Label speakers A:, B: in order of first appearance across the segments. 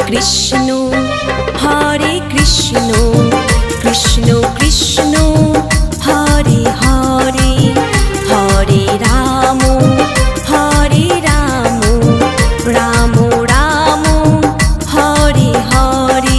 A: কৃষ্ণ হরে কৃষ্ণ কৃষ্ণ কৃষ্ণ হরে হরে হরে রাম রাম রাম হরে হরে।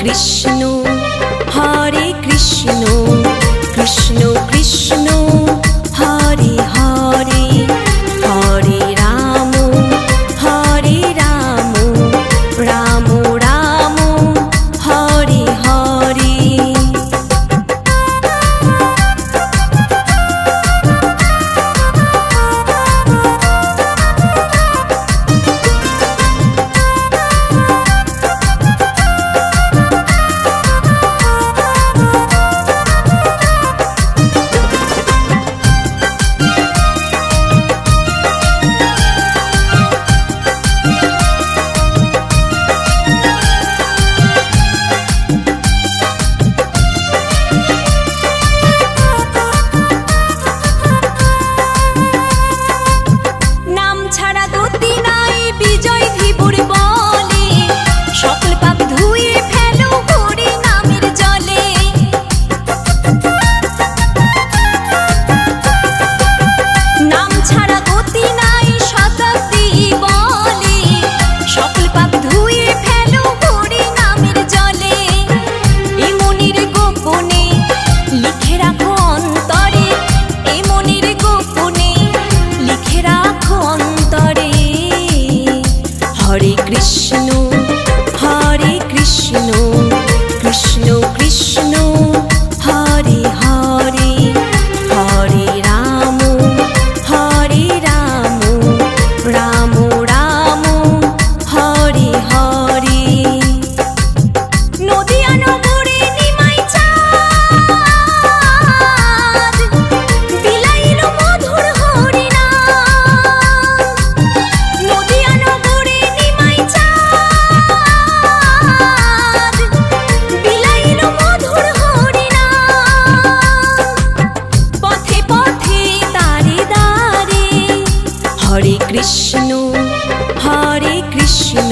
A: কৃষ্ণ হরে কৃষ্ণ কৃষ্ণ কৃষ্ণ হরে হরে হরে রাম রাম রাম হরে হরে। হরে কৃষ্ণ হরে কৃষ্ণ কৃষ্ণ কৃষ্ণ হরে হরে হরে রাম রাম রাম হরে হরে। নদিয়া নগরে নিমাই চাঁদ বিলাইল মধুর হরিনাম। নদিয়া নগরে নিমাই চাঁদ বিলাইল মধুর হরিনাম। পথে পথে দাঁড়ে দাঁড়ে হরে কৃষ্ণ হরে কৃষ্ণ